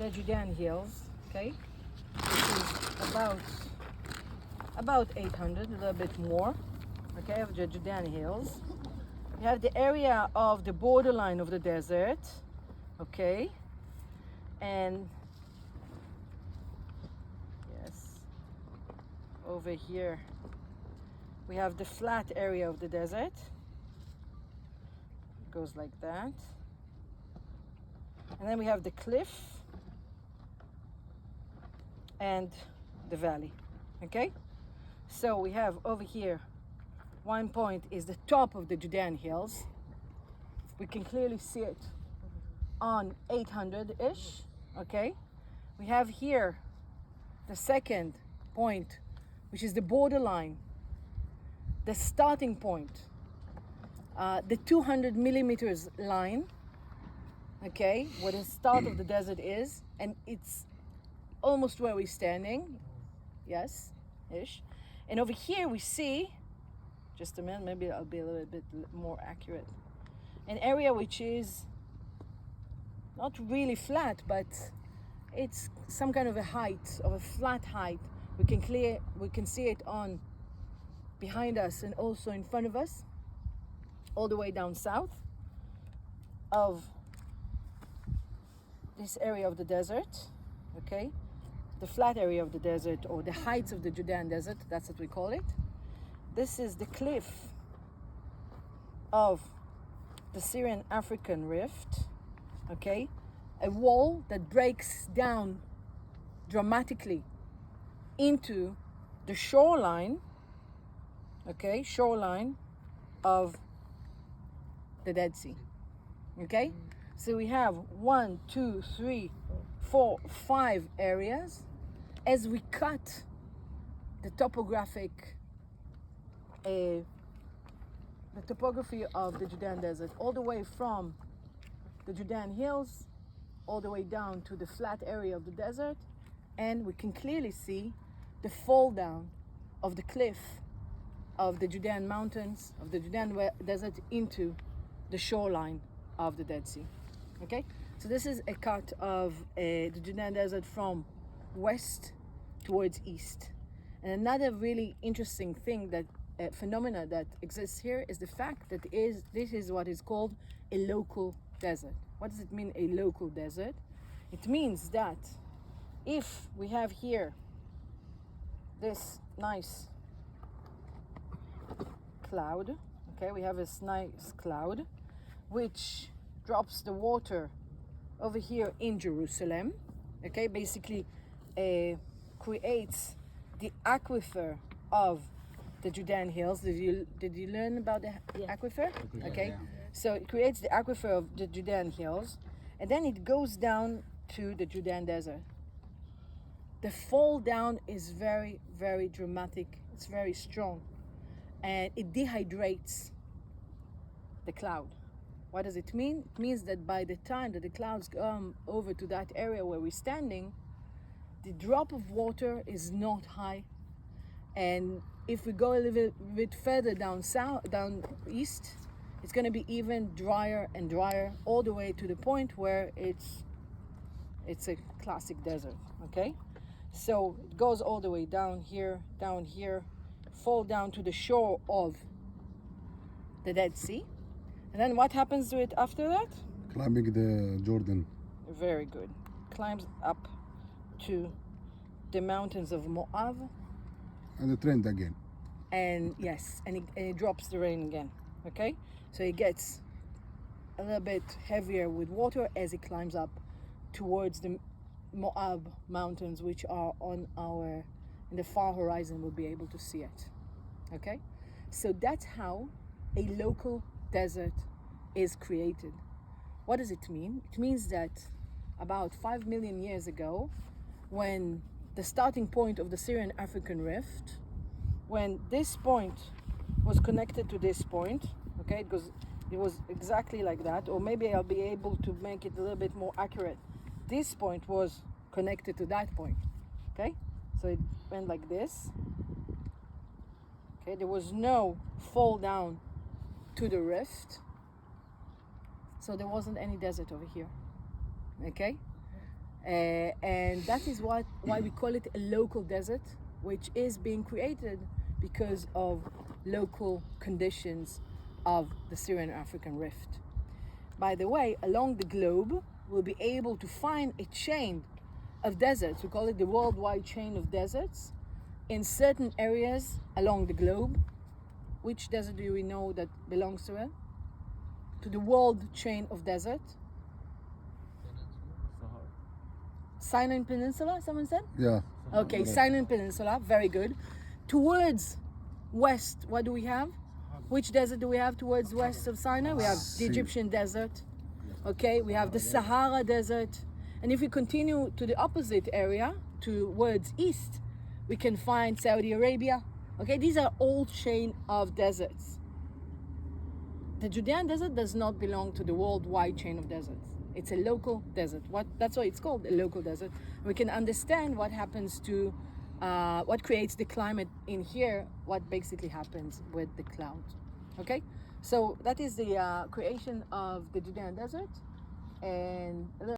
the Judean Hills, okay, which is about 800, a little bit more, okay, of the Judean Hills. You have the area of the borderline of the desert, okay, and yes, over here we have the flat area of the desert. It goes like that. And then we have the cliff and the valley, okay? So we have over here, one point is the top of the Judean Hills. We can clearly see it on 800-ish, okay? We have here the second point, which is the borderline, the starting point, the 200 millimeters line, okay, where the start of the desert is, and it's almost where we're standing, yes, ish. And over here we see, just a minute, maybe I'll be a little bit more accurate, an area which is not really flat, but it's some kind of a height, of a flat height. We can see it on behind us and also in front of us, all the way down south of this area of the desert, okay? The flat area of the desert, or the heights of the Judean desert, that's what we call it. This is the cliff of the Syrian African Rift, okay? A wall that breaks down dramatically into the shoreline, okay? Shoreline of the Dead Sea, okay? So we have 1, 2, 3, 4, 5 areas. As we cut the topography of the Judean desert, all the way from the Judean Hills, all the way down to the flat area of the desert, and we can clearly see the fall down of the cliff of the Judean mountains, of the Judean desert, into the shoreline of the Dead Sea. Okay, so this is a cut of the Judean desert from west towards east. And another really interesting thing, that phenomena that exists here, is the fact that this is what is called a local desert. What does it mean, a local desert? It means that if we have here this nice cloud, okay, we have this nice cloud which drops the water over here in Jerusalem, okay, basically creates the aquifer of the Judean Hills. Did you learn about the aquifer? Okay, yeah. So it creates the aquifer of the Judean Hills, and then it goes down to the Judean desert. The fall down is very, very dramatic. It's very strong, and it dehydrates the cloud. What does it mean? It means that by the time that the clouds come over to that area where we're standing, the drop of water is not high. And if we go a little bit further down east, it's going to be even drier and drier, all the way to the point where it's a classic desert, okay? So it goes all the way down here, fall down to the shore of the Dead Sea. And then what happens to it after that? Climbing the Jordan. Very good. Climbs up to the mountains of Moab. And it rained again. And yes, and it drops the rain again, okay? So it gets a little bit heavier with water as it climbs up towards the Moab mountains, which are in the far horizon. We'll be able to see it, okay? So that's how a local desert is created. What does it mean? It means that about 5 million years ago, when the starting point of the Syrian African Rift, when this point was connected to this point, okay, because it was exactly like that, or maybe I'll be able to make it a little bit more accurate. This point was connected to that point, okay? So it went like this. Okay, there was no fall down to the rift, so there wasn't any desert over here, okay? And that is why we call it a local desert, which is being created because of local conditions of the Syrian African Rift. By the way, along the globe, we'll be able to find a chain of deserts. We call it the worldwide chain of deserts in certain areas along the globe. Which desert do we know that belongs to it? To the world chain of desert. Sinai Peninsula, someone said? Yeah. Okay, Right. Sinai Peninsula, very good. Towards west, what do we have? Which desert do we have towards west of Sinai? We have the Sea. Egyptian desert. Okay, we have the Sahara Desert. And if we continue to the opposite area, towards east, we can find Saudi Arabia. Okay, these are all chain of deserts. The Judean desert does not belong to the worldwide chain of deserts. It's a local desert. That's why it's called a local desert. We can understand what happens to, what creates the climate in here, what basically happens with the clouds. Okay, so that is the creation of the Judean desert, and